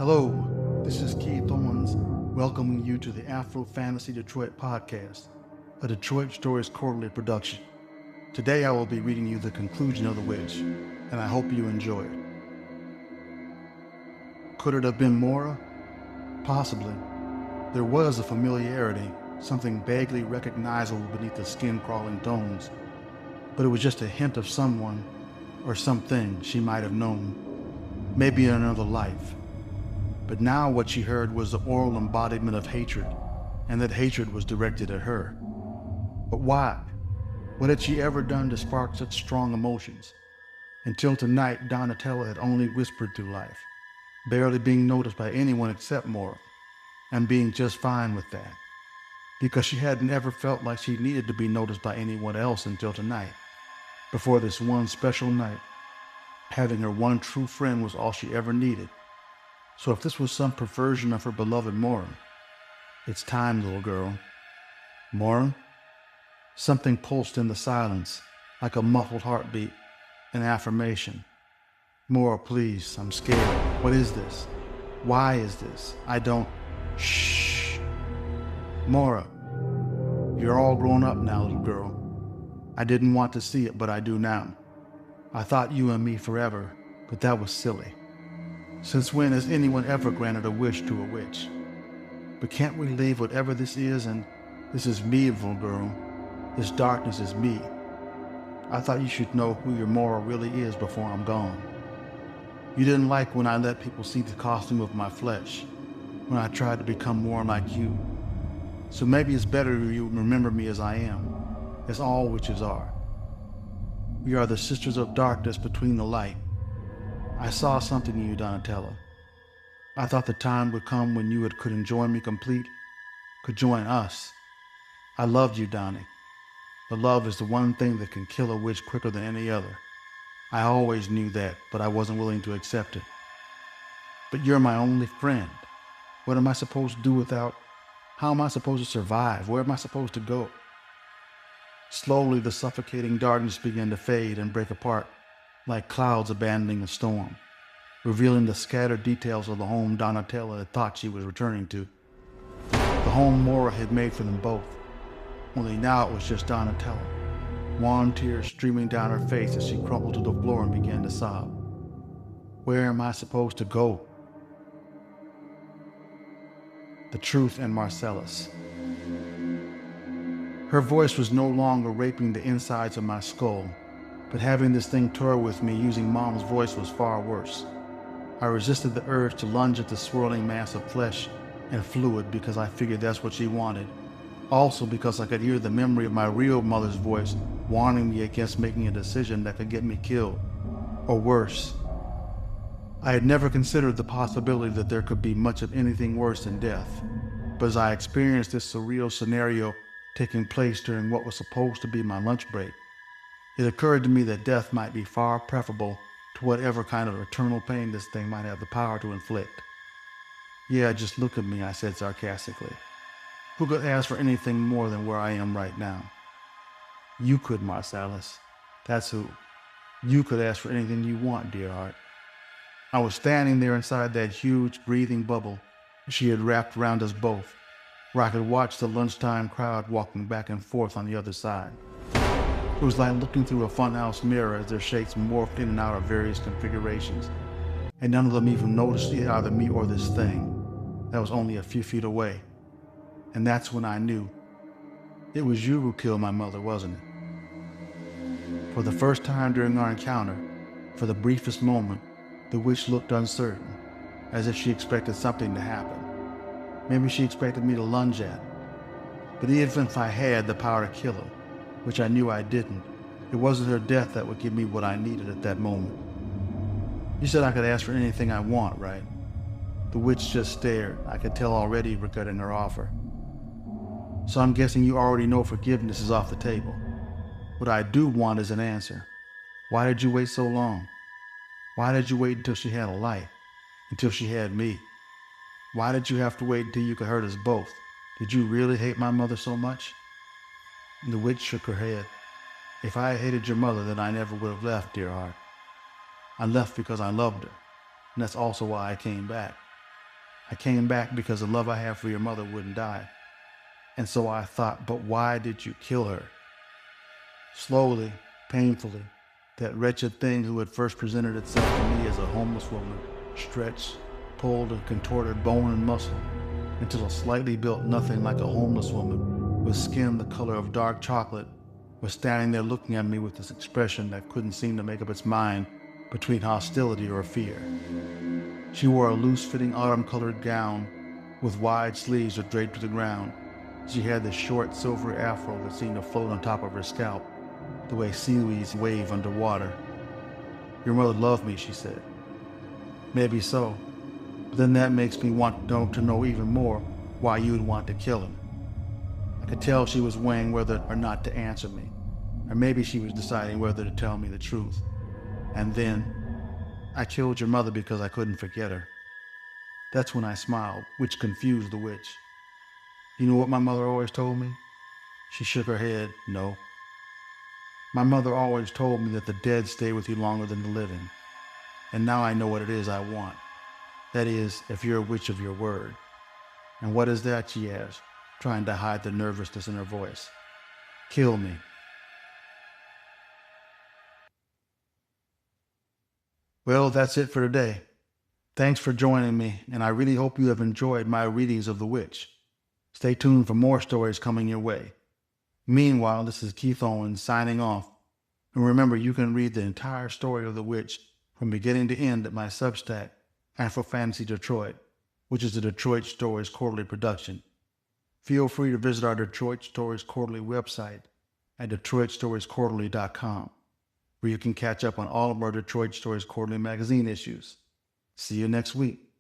Hello, this is Keith Owens, welcoming you to the Afro Fantasy Detroit podcast, a Detroit Stories quarterly production. Today I will be reading you the conclusion of The Witch, and I hope you enjoy it. Could it have been Mora? Possibly. There was a familiarity, something vaguely recognizable beneath the skin-crawling tones, but it was just a hint of someone or something she might have known, maybe in another life. But now what she heard was the oral embodiment of hatred, and that hatred was directed at her. But why? What had she ever done to spark such strong emotions? Until tonight, Donatella had only whispered through life, barely being noticed by anyone except Mora, and being just fine with that, because she hadn't ever felt like she needed to be noticed by anyone else until tonight. Before this one special night, having her one true friend was all she ever needed. So if this was some perversion of her beloved Mora, it's time, little girl. Mora? Something pulsed in the silence, like a muffled heartbeat, an affirmation. Mora, please, I'm scared. What is this? Why is this? I don't... Shh. Mora, you're all grown up now, little girl. I didn't want to see it, but I do now. I thought you and me forever, but that was silly. Since when has anyone ever granted a wish to a witch? But can't we leave whatever this is, and this is me, little girl. This darkness is me. I thought you should know who your Mora really is before I'm gone. You didn't like when I let people see the costume of my flesh, when I tried to become more like you. So maybe it's better you remember me as I am, as all witches are. We are the sisters of darkness between the light. I saw something in you, Donatella. I thought the time would come when you could enjoy me complete, could join us. I loved you, Donnie. The love is the one thing that can kill a witch quicker than any other. I always knew that, but I wasn't willing to accept it. But you're my only friend. What am I supposed to do without? How am I supposed to survive? Where am I supposed to go? Slowly, the suffocating darkness began to fade and break apart, like clouds abandoning a storm, revealing the scattered details of the home Donatella had thought she was returning to. The home Mora had made for them both, only now it was just Donatella, wan tears streaming down her face as she crumpled to the floor and began to sob. Where am I supposed to go? The Truth and Marcellus. Her voice was no longer raping the insides of my skull, but having this thing tour with me using Mom's voice was far worse. I resisted the urge to lunge at the swirling mass of flesh and fluid because I figured that's what she wanted. Also because I could hear the memory of my real mother's voice warning me against making a decision that could get me killed, or worse. I had never considered the possibility that there could be much of anything worse than death, but as I experienced this surreal scenario taking place during what was supposed to be my lunch break, it occurred to me that death might be far preferable to whatever kind of eternal pain this thing might have the power to inflict. Yeah, just look at me, I said sarcastically. Who could ask for anything more than where I am right now? You could, Marcellus. That's who. You could ask for anything you want, dear heart. I was standing there inside that huge, breathing bubble she had wrapped around us both, where I could watch the lunchtime crowd walking back and forth on the other side. It was like looking through a funhouse mirror as their shapes morphed in and out of various configurations, and none of them even noticed either me or this thing that was only a few feet away. And that's when I knew. It was you who killed my mother, wasn't it? For the first time during our encounter, for the briefest moment, the witch looked uncertain, as if she expected something to happen. Maybe she expected me to lunge at her. But even if I had the power to kill her, which I knew I didn't, it wasn't her death that would give me what I needed at that moment. You said I could ask for anything I want, right? The witch just stared. I could tell already regretting her offer. So I'm guessing you already know forgiveness is off the table. What I do want is an answer. Why did you wait so long? Why did you wait until she had a life? Until she had me? Why did you have to wait until you could hurt us both? Did you really hate my mother so much? The witch shook her head. If I had hated your mother, then I never would have left, dear heart. I left because I loved her, and that's also why I came back. I came back because the love I have for your mother wouldn't die. And so I thought, but why did you kill her? Slowly, painfully, that wretched thing who had first presented itself to me as a homeless woman stretched, pulled, and contorted bone and muscle until a slightly built nothing like a homeless woman with skin the color of dark chocolate was standing there looking at me with this expression that couldn't seem to make up its mind between hostility or fear. She wore a loose-fitting autumn-colored gown with wide sleeves that draped to the ground. She had this short silver afro that seemed to float on top of her scalp, the way seaweeds wave underwater. Your mother loved me, she said. Maybe so, but then that makes me want to know even more why you'd want to kill him. I could tell she was weighing whether or not to answer me, or maybe she was deciding whether to tell me the truth. And then, I killed your mother because I couldn't forget her. That's when I smiled, which confused the witch. You know what my mother always told me? She shook her head, no. My mother always told me that the dead stay with you longer than the living. And now I know what it is I want. That is, if you're a witch of your word. And what is that, she asked, trying to hide the nervousness in her voice. Kill me. Well, that's it for today. Thanks for joining me, and I really hope you have enjoyed my readings of The Witch. Stay tuned for more stories coming your way. Meanwhile, this is Keith Owens signing off. And remember, you can read the entire story of The Witch from beginning to end at my Substack, Afro Fantasy Detroit, which is the Detroit Stories Quarterly production. Feel free to visit our Detroit Stories Quarterly website at DetroitStoriesQuarterly.com, where you can catch up on all of our Detroit Stories Quarterly magazine issues. See you next week.